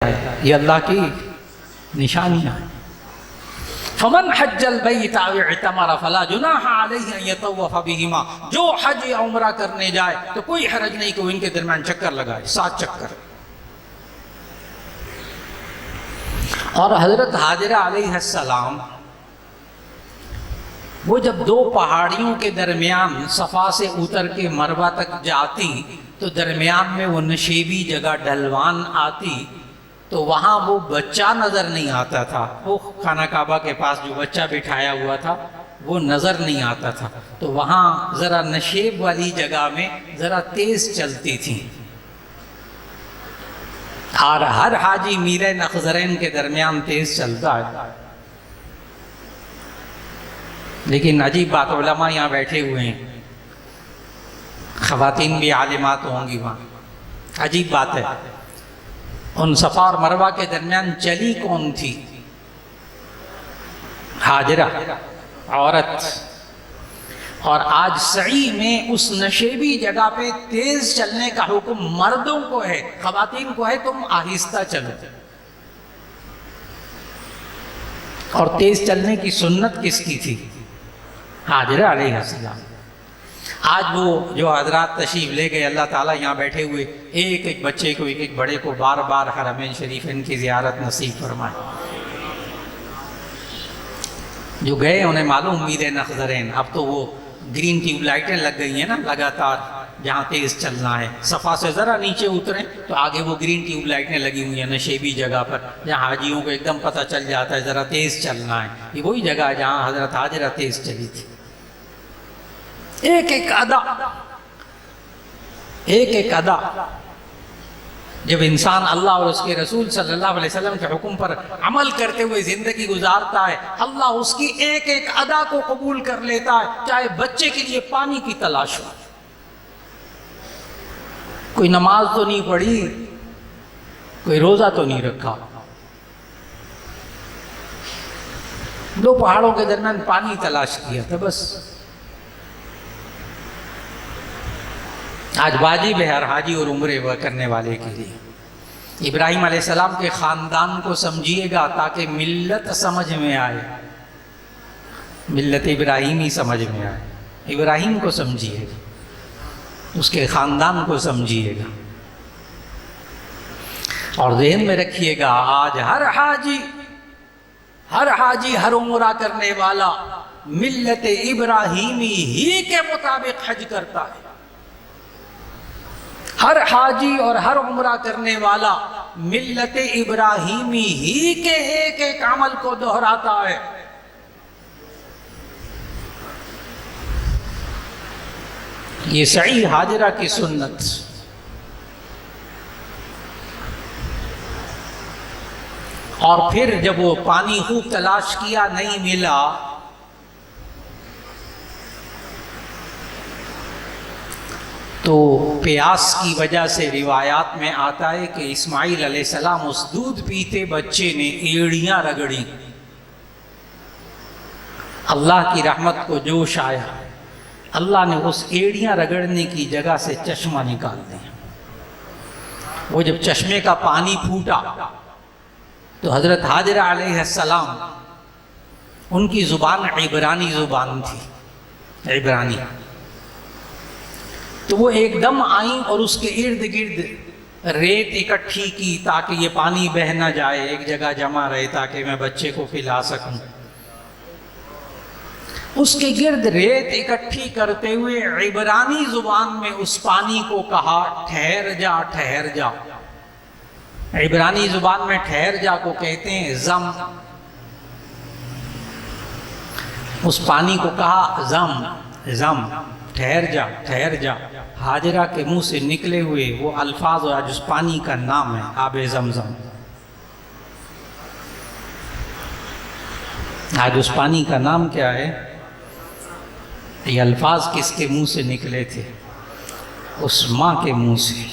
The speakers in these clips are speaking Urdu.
یہ اللہ کی نشانیاں ہیں۔ فمن حج البیت او اعتمر فلا جناح علیہ ان یطوف بہما، جو حج یا عمرہ کرنے جائے تو کوئی حرج نہیں کہ وہ ان کے درمیان چکر لگائے، 7 چکر۔ اور حضرت حاجرہ علیہ السلام وہ جب 2 پہاڑیوں کے درمیان صفا سے اتر کے مروہ تک جاتی تو درمیان میں وہ نشیبی جگہ ڈھلوان آتی تو وہاں وہ بچہ نظر نہیں آتا تھا، وہ خانہ کعبہ کے پاس جو بچہ بٹھایا ہوا تھا وہ نظر نہیں آتا تھا، تو وہاں ذرا نشیب والی جگہ میں ذرا تیز چلتی تھی، اور ہر حاجی میرے نخزرین کے درمیان تیز چلتا ہے۔ لیکن عجیب بات، علماء یہاں بیٹھے ہوئے ہیں، خواتین بھی عالمات ہوں گی وہاں، عجیب بات ہے، ان صفا اور مروہ کے درمیان چلی کون تھی؟ حاجرہ، عورت۔ اور آج سعی میں اس نشیبی جگہ پہ تیز چلنے کا حکم مردوں کو ہے، خواتین کو ہے تم آہستہ چلو۔ اور تیز چلنے کی سنت کس کی تھی؟ حاجرہ علیہ السلام۔ آج وہ جو حضرات تشریف لے گئے، اللہ تعالیٰ یہاں بیٹھے ہوئے ایک ایک بچے کو، ایک ایک بڑے کو بار بار حرمین شریفین کی زیارت نصیب فرمائے۔ جو گئے انہیں معلوم امید نخزرین، اب تو وہ گرین ٹیوب لائٹیں لگ گئی ہیں نا لگاتار، جہاں تیز چلنا ہے صفا سے ذرا نیچے اتریں تو آگے وہ گرین ٹیوب لائٹیں لگی ہوئی ہیں نشیبی جگہ پر، جہاں حاجیوں کو ایک دم پتہ چل جاتا ہے ذرا تیز چلنا ہے۔ یہ وہی جگہ ہے جہاں حضرت حاجرہ تیز چلی تھی۔ ایک ایک ادا، ایک ایک ادا، جب انسان اللہ اور اس کے رسول صلی اللہ علیہ وسلم کے حکم پر عمل کرتے ہوئے زندگی گزارتا ہے، اللہ اس کی ایک ایک ادا کو قبول کر لیتا ہے، چاہے بچے کے لیے پانی کی تلاش ہو۔ کوئی نماز تو نہیں پڑھی، کوئی روزہ تو نہیں رکھا، 2 پہاڑوں کے درمیان پانی تلاش کیا تھا بس۔ آج واجب ہے ہر حاجی اور عمرے کرنے والے کے لیے۔ ابراہیم علیہ السلام کے خاندان کو سمجھیے گا تاکہ ملت سمجھ میں آئے، ملت ابراہیمی سمجھ میں آئے۔ ابراہیم کو سمجھیے گا، اس کے خاندان کو سمجھیے گا، اور ذہن میں رکھیے گا آج ہر حاجی ہر عمرہ کرنے والا ملت ابراہیمی ہی کے مطابق حج کرتا ہے۔ ہر حاجی اور ہر عمرہ کرنے والا ملت ابراہیمی ہی کے ایک ایک عمل کو دہراتا ہے۔ یہ سعی حاجرہ کی سنت۔ اور پھر جب وہ پانی خوب تلاش کیا نہیں ملا تو پیاس کی وجہ سے روایات میں آتا ہے کہ اسماعیل علیہ السلام اس دودھ پیتے بچے نے ایڑیاں رگڑی، اللہ کی رحمت کو جوش آیا، اللہ نے اس ایڑیاں رگڑنے کی جگہ سے چشمہ نکال دیا۔ وہ جب چشمے کا پانی پھوٹا تو حضرت حاجرہ علیہ السلام، ان کی زبان عبرانی زبان تھی، عبرانی، تو وہ ایک دم آئیں اور اس کے ارد گرد ریت اکٹھی کی تاکہ یہ پانی بہہ نہ جائے، ایک جگہ جمع رہے تاکہ میں بچے کو پلا سکوں۔ اس کے گرد ریت اکٹھی کرتے ہوئے عبرانی زبان میں اس پانی کو کہا ٹھہر جا، ٹھہر جا۔ عبرانی زبان میں ٹھہر جا کو کہتے ہیں زم۔ اس پانی کو کہا زم، زم، ٹھہر جا، ٹھہر جا۔ حاجرہ کے منہ سے نکلے ہوئے وہ الفاظ اور آج اس پانی کا نام ہے آب زمزم۔ آج اس پانی کا نام کیا ہے؟ یہ الفاظ کس کے منہ سے نکلے تھے؟ اس ماں کے منہ سے،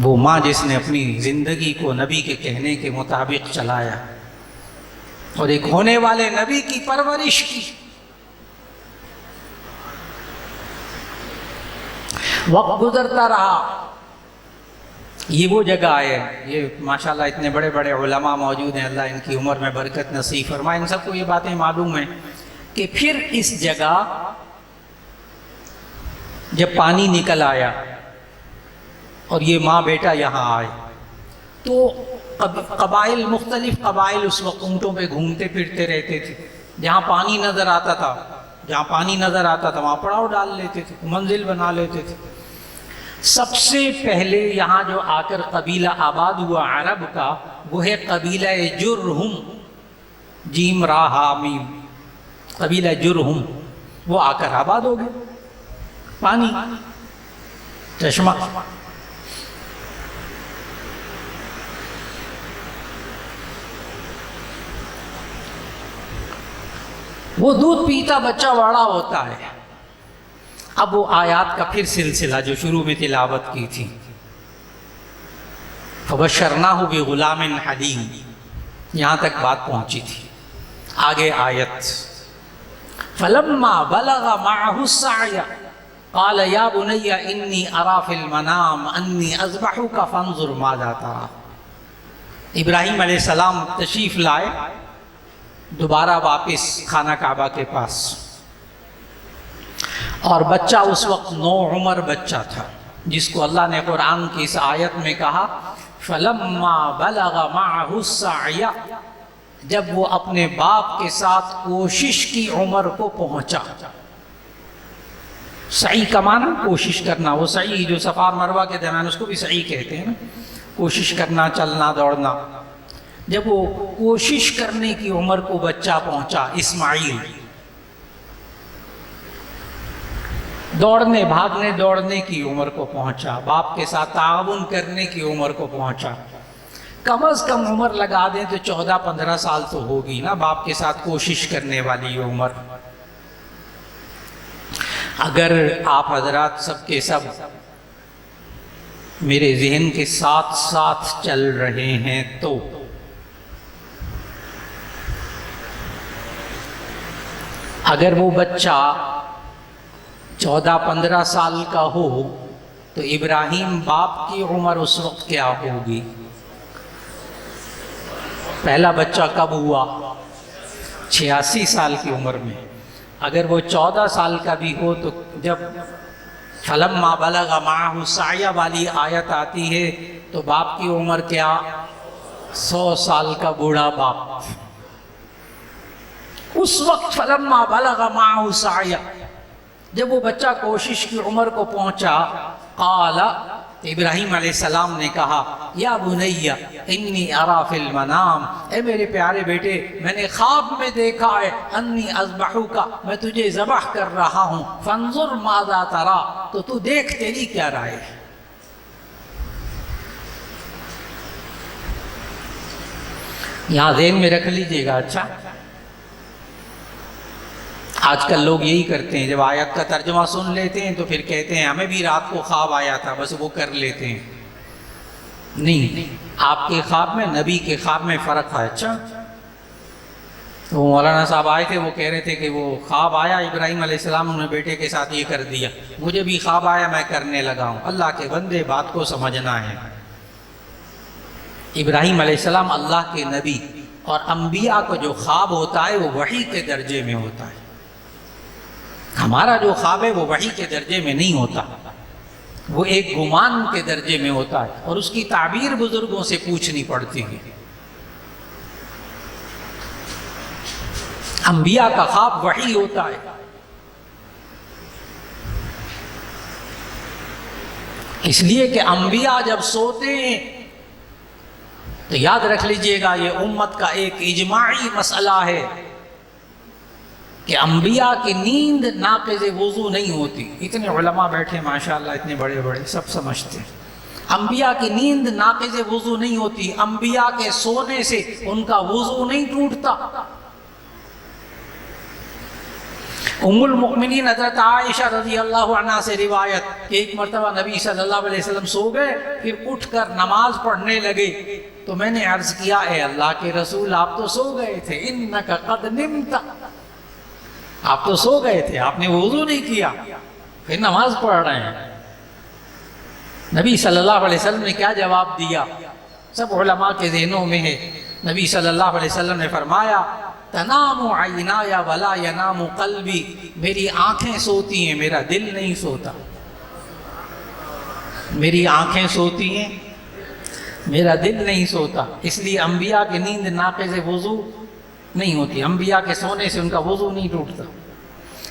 وہ ماں جس نے اپنی زندگی کو نبی کے کہنے کے مطابق چلایا اور ایک ہونے والے نبی کی پرورش کی۔ وقت گزرتا رہا، یہ وہ جگہ ہے، یہ ماشاءاللہ اتنے بڑے بڑے علماء موجود ہیں، اللہ ان کی عمر میں برکت نصیب فرمائے، ان سب کو یہ باتیں معلوم ہیں کہ پھر اس جگہ جب پانی نکل آیا اور یہ ماں بیٹا یہاں آئے تو قبائل، مختلف قبائل اس وقت اونٹوں پہ گھومتے پھرتے رہتے تھے، جہاں پانی نظر آتا تھا وہاں پڑاؤ ڈال لیتے تھے، منزل بنا لیتے تھے۔ سب سے پہلے یہاں جو آ کر قبیلہ آباد ہوا عرب کا، وہ ہے قبیلہ جرہم، جیم را ہا میم، قبیلہ جرہم، وہ آ کر آباد ہو گئے، پانی چشمہ۔ وہ دودھ پیتا بچہ بڑا ہوتا ہے۔ اب وہ آیات کا پھر سلسلہ جو شروع میں تلاوت کی تھی، فبشرناہ بغلام حلیم، یہاں تک بات پہنچی تھی۔ آگے آیت فلما بلغ معه السعي قال یا بنی انی ارى في المنام انی اذبحك فانظر ماذا ترى۔ ابراہیم علیہ السلام تشریف لائے دوبارہ واپس خانہ کعبہ کے پاس، اور بچہ اس وقت 9 عمر بچہ تھا، جس کو اللہ نے قرآن کی اس آیت میں کہا فلما بلغ معه السعي، جب وہ اپنے باپ کے ساتھ کوشش کی عمر کو پہنچا۔ سعی کا معنی کوشش کرنا، وہ سعی جو صفا اور مروہ کے درمیان، اس کو بھی سعی کہتے ہیں نا، کوشش کرنا، چلنا دوڑنا۔ جب وہ کوشش کرنے کی عمر کو بچہ پہنچا، اسماعیل دوڑنے بھاگنے دوڑنے کی عمر کو پہنچا، باپ کے ساتھ تعاون کرنے کی عمر کو پہنچا، کم از کم عمر لگا دیں تو 14-15 سال تو ہوگی نا باپ کے ساتھ کوشش کرنے والی عمر۔ اگر آپ حضرات سب کے سب میرے ذہن کے ساتھ ساتھ چل رہے ہیں تو اگر وہ بچہ 14-15 سال کا ہو تو ابراہیم باپ کی عمر اس وقت کیا ہوگی؟ پہلا بچہ کب ہوا؟ 86 سال کی عمر میں۔ اگر وہ 14 سال کا بھی ہو تو جب فلما بلغ معه السعي والی آیت آتی ہے تو باپ کی عمر کیا؟ 100 سال کا بوڑھا باپ۔ اس وقت فلما بلغ معه السعي، جب وہ بچہ کوشش کی عمر کو پہنچا، قال، ابراہیم علیہ السلام نے کہا یا بنی انی ارى فی المنام، اے میرے پیارے بیٹے میں نے خواب میں دیکھا ہے، انی اذبحک، میں تجھے ذبح کر رہا ہوں، فانظر ماذا ترى، تو تو دیکھ تیری کیا رائے ہے۔ یہاں ذہن میں رکھ لیجئے گا۔ اچھا، آج کل لوگ یہی کرتے ہیں، جب آیت کا ترجمہ سن لیتے ہیں تو پھر کہتے ہیں ہمیں بھی رات کو خواب آیا تھا، بس وہ کر لیتے ہیں۔ نہیں، آپ کے خواب میں نبی کے خواب میں فرق ہے۔ اچھا، وہ مولانا صاحب آئے تھے، وہ کہہ رہے تھے کہ وہ خواب آیا ابراہیم علیہ السلام نے بیٹے کے ساتھ یہ کر دیا، مجھے بھی خواب آیا میں کرنے لگا ہوں۔ اللہ کے بندے بات کو سمجھنا ہے۔ ابراہیم علیہ السلام اللہ کے نبی، اور انبیاء کو جو خواب ہوتا ہے وہ وحی کے درجے میں ہوتا ہے۔ ہمارا جو خواب ہے وہ وحی کے درجے میں نہیں ہوتا، وہ ایک گمان کے درجے میں ہوتا ہے، اور اس کی تعبیر بزرگوں سے پوچھنی پڑتی ہے۔ انبیاء کا خواب وحی ہوتا ہے، اس لیے کہ انبیاء جب سوتے ہیں تو یاد رکھ لیجئے گا، یہ امت کا ایک اجماعی مسئلہ ہے کہ انبیاء کی نیند ناقض وضو نہیں ہوتی۔ اتنے علماء بیٹھے ماشاءاللہ، اتنے بڑے بڑے، سب سمجھتے ہیں انبیاء کی نیند ناقض وضو نہیں ہوتی، انبیاء کے سونے سے ان کا وضو نہیں ٹوٹتا۔ ام المؤمنین حضرت عائشہ رضی اللہ عنہ سے روایت کہ ایک مرتبہ نبی صلی اللہ علیہ وسلم سو گئے، پھر اٹھ کر نماز پڑھنے لگے، تو میں نے عرض کیا اے اللہ کے رسول آپ تو سو گئے تھے، انک قد نمت، آپ تو سو گئے تھے، آپ نے وضو نہیں کیا، پھر نماز پڑھ رہے ہیں۔ نبی صلی اللہ علیہ وسلم نے کیا جواب دیا؟ سب علماء کے ذہنوں میں ہے۔ نبی صلی اللہ علیہ وسلم نے فرمایا تنام عینایا ولا ینام قلبی، میری آنکھیں سوتی ہیں، میرا دل نہیں سوتا۔ میری آنکھیں سوتی ہیں، میرا دل نہیں سوتا۔ اس لیے انبیاء کی نیند ناقض وضو نہیں ہوتی، انبیاء کے سونے سے ان کا وضو نہیں ٹوٹتا۔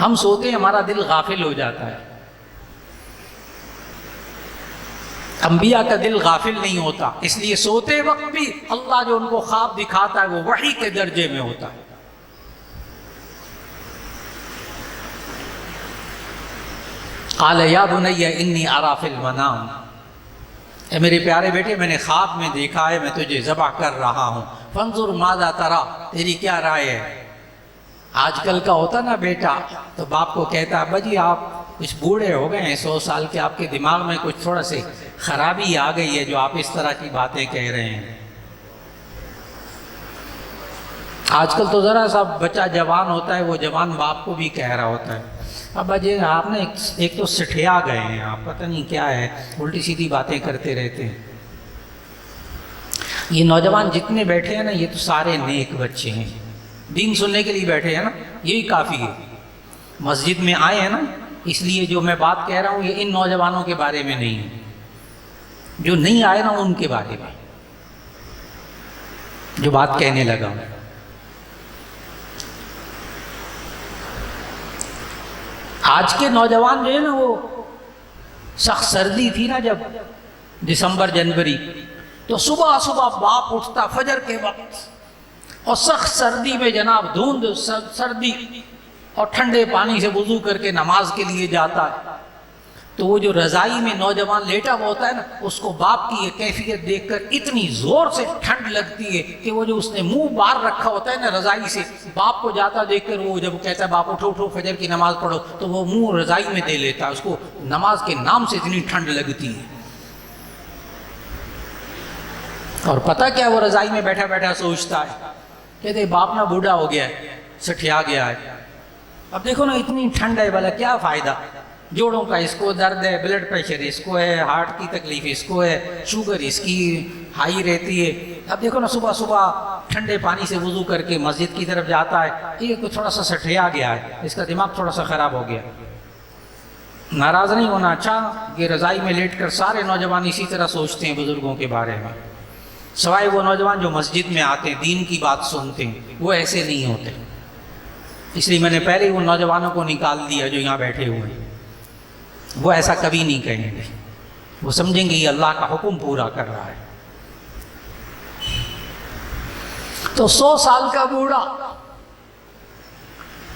ہم سوتے ہیں ہمارا دل غافل ہو جاتا ہے، انبیاء کا دل غافل نہیں ہوتا، اس لیے سوتے وقت بھی اللہ جو ان کو خواب دکھاتا ہے وہ وحی کے درجے میں ہوتا ہے۔ قال یا بنی انی اری فی المنام، اے میرے پیارے بیٹے میں نے خواب میں دیکھا ہے میں تجھے ذبح کر رہا ہوں، فانظر ماذا تری، تیری کیا رائے ہے؟ آج کل کا ہوتا نا بیٹا تو باپ کو کہتا ابا جی آپ کچھ بوڑھے ہو گئے ہیں، 100 سال کے، آپ کے دماغ میں کچھ تھوڑا سے خرابی آ گئی ہے جو آپ اس طرح کی باتیں کہہ رہے ہیں۔ آج کل تو ذرا سا بچہ جوان ہوتا ہے وہ جوان باپ کو بھی کہہ رہا ہوتا ہے ابا جی آپ نے ایک تو سٹھیا گئے ہیں، آپ پتہ نہیں کیا ہے، الٹی سیدھی باتیں کرتے رہتے ہیں۔ یہ نوجوان جتنے بیٹھے ہیں نا یہ تو سارے نیک بچے ہیں، دین سننے کے لیے بیٹھے ہیں نا، یہی کافی ہے۔ مسجد میں آئے ہیں نا، اس لیے جو میں بات کہہ رہا ہوں یہ ان نوجوانوں کے بارے میں نہیں ہے، جو نہیں آئے نا ان کے بارے میں جو بات کہنے لگا ہوں۔ آج کے نوجوان جو ہے نا وہ سخت سردی تھی نا جب دسمبر جنوری، تو صبح صبح باپ اٹھتا فجر کے وقت اور سخت سردی میں جناب دھند سردی اور ٹھنڈے پانی سے وضو کر کے نماز کے لیے جاتا ہے، تو وہ جو رضائی میں نوجوان لیٹا ہوا ہوتا ہے نا اس کو باپ کی یہ کیفیت دیکھ کر اتنی زور سے ٹھنڈ لگتی ہے کہ وہ جو اس نے منہ باہر رکھا ہوتا ہے نا رضائی سے، باپ کو جاتا دیکھ کر وہ جب کہتا ہے باپ اٹھو اٹھو فجر کی نماز پڑھو تو وہ منہ رضائی میں دے لیتا ہے، اس کو نماز کے نام سے اتنی ٹھنڈ لگتی ہے۔ اور پتہ کیا وہ رضائی میں بیٹھا بیٹھا سوچتا ہے، کہتے باپ نا بوڑھا ہو گیا ہے، سٹھیا گیا ہے، اب دیکھو نا اتنی ٹھنڈ ہے بھلا کیا فائدہ، جوڑوں کا اس کو درد ہے، بلڈ پریشر اس کو ہے، ہارٹ کی تکلیف اس کو ہے، شوگر اس کی ہائی رہتی ہے، اب دیکھو نا صبح صبح ٹھنڈے پانی سے وضو کر کے مسجد کی طرف جاتا ہے، یہ تھوڑا سا سٹھیا گیا ہے، اس کا دماغ تھوڑا سا خراب ہو گیا۔ ناراض نہیں ہونا، اچھا یہ رضائی میں لیٹ کر سارے نوجوان اسی طرح سوچتے ہیں بزرگوں کے بارے میں، سوائے وہ نوجوان جو مسجد میں آتے ہیں دین کی بات سنتے ہیں وہ ایسے نہیں ہوتے۔ اس لیے میں نے پہلے ہی ان نوجوانوں کو نکال دیا جو یہاں بیٹھے ہوئے ہیں، وہ ایسا کبھی نہیں کہیں گے، وہ سمجھیں گے یہ اللہ کا حکم پورا کر رہا ہے۔ تو 100 سال کا بوڑھا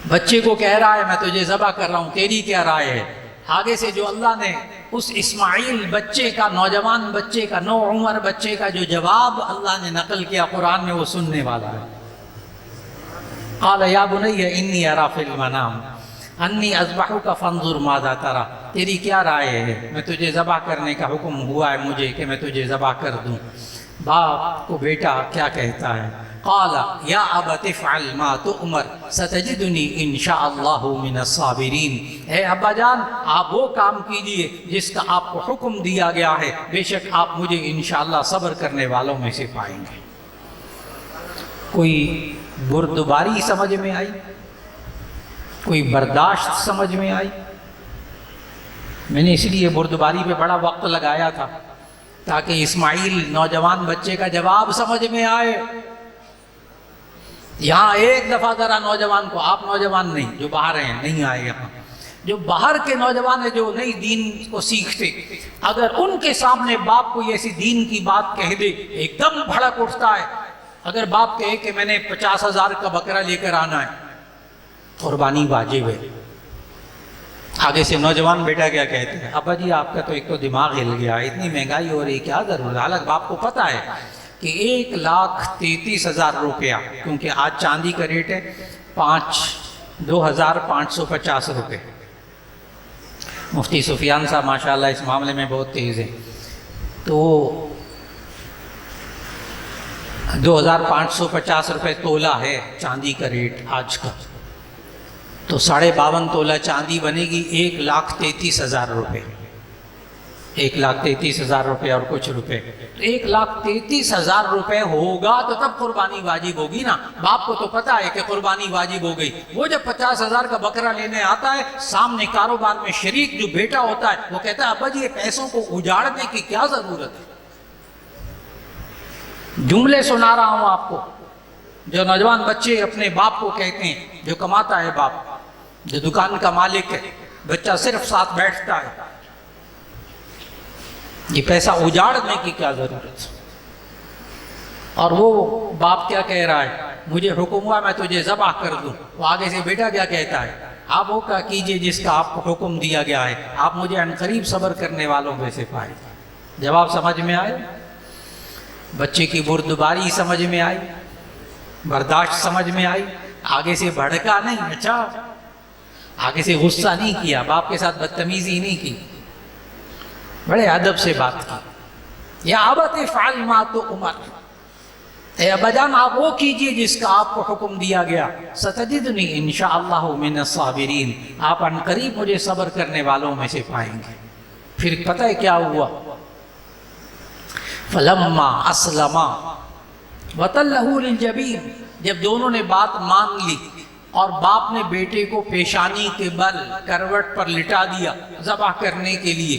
بچے کو کہہ رہا ہے میں تجھے ذبح کر رہا ہوں، تیری کیا رائے ہے؟ آگے سے جو اللہ نے اس اسماعیل بچے کا، نوجوان بچے کا، نو عمر بچے کا جو جواب اللہ نے نقل کیا قرآن میں وہ سننے والا ہے۔ قال یا بنی انی اری فی المنام انی اذبحک فانظر ماذا تری، تیری کیا رائے ہے؟ میں تجھے ذبح کرنے کا حکم ہوا ہے مجھے کہ میں تجھے ذبح کر دوں۔ باپ کو بیٹا کیا کہتا ہے؟ قال یا ابت افعل ما تؤمر ستجدنی ان شاء اللہ من الصابرین، اے ابا جان آپ وہ کام کیجئے جس کا آپ کو حکم دیا گیا ہے، بے شک آپ مجھے انشاءاللہ صبر کرنے والوں میں سے پائیں گے۔ کوئی بردباری سمجھ میں آئی؟ کوئی برداشت سمجھ میں آئی؟ میں نے اس لیے بردباری پہ بڑا وقت لگایا تھا تاکہ اسماعیل نوجوان بچے کا جواب سمجھ میں آئے۔ یہاں ایک دفعہ ذرا نوجوان کو، آپ نوجوان نہیں جو باہر ہیں نہیں آئے یہاں، جو باہر کے نوجوان ہیں جو نئی دین کو سیکھتے، اگر ان کے سامنے باپ کو ایسی دین کی بات کہہ دے ایک دم بھڑک اٹھتا ہے۔ اگر باپ کہے کہ میں نے 50,000 کا بکرا لے کر آنا ہے، قربانی واجب ہے۔ آگے سے نوجوان بیٹا کیا کہتے ہیں؟ ابا جی آپ کا تو ایک تو دماغ ہل گیا، اتنی مہنگائی ہو رہی کیا ضرورت ہے؟ حالانکہ باپ کو پتہ ہے کہ 1,33,000 روپیہ، کیونکہ آج چاندی کا ریٹ ہے 2,550 روپے۔ مفتی سفیان صاحب ماشاءاللہ اس معاملے میں بہت تیز ہیں، تو 2,550 روپے تولہ ہے چاندی کا ریٹ آج کا، تو 52.5 تولہ چاندی بنے گی 1,33,000 روپے۔ 1,33,000 روپے اور کچھ روپے. 1,33,000 روپے ہوگا تو تب قربانی واجب ہوگی نا. باپ کو تو پتا ہے کہ قربانی واجب ہو گئی. وہ جب 50,000 کا بکرا لینے آتا ہے، سامنے کاروبار میں شریک جو بیٹا ہوتا ہے وہ کہتا ہے ابا جی یہ پیسوں کو اجاڑنے کی کیا ضرورت ہے. جملے سنا رہا ہوں آپ کو جو نوجوان بچے اپنے باپ کو کہتے ہیں، جو کماتا ہے باپ، جو دکان کا مالک ہے، بچہ صرف ساتھ بیٹھتا ہے، یہ پیسہ اجاڑنے کی کیا ضرورت. اور وہ باپ کیا کہہ رہا ہے، مجھے حکم ہوا میں تجھے ذبح کر دوں. وہ آگے سے بیٹا کیا کہتا ہے، آپ وہ کیا کیجئے جس کا آپ کو حکم دیا گیا ہے، آپ مجھے عنقریب صبر کرنے والوں میں سے پائے. جواب سمجھ میں آئے؟ بچے کی بردباری سمجھ میں آئی، برداشت سمجھ میں آئی. آگے سے بھڑکا نہیں، اچھا آگے سے غصہ نہیں کیا، باپ کے ساتھ بدتمیزی نہیں کی، بڑے ادب سے بات کی. یا ابت افعل ما تؤمر، اے ابا جان آپ وہ کیجئے جس کا آپ کو حکم دیا گیا. ستجدنی انشاءاللہ من الصابرین، آپ ان قریب مجھے صبر کرنے والوں میں سے پائیں گے. پھر پتہ ہے کیا ہوا، فلما اسلما وتلہ للجبین، جب دونوں نے بات مان لی اور باپ نے بیٹے کو پیشانی کے بل کروٹ پر لٹا دیا ذبح کرنے کے لیے،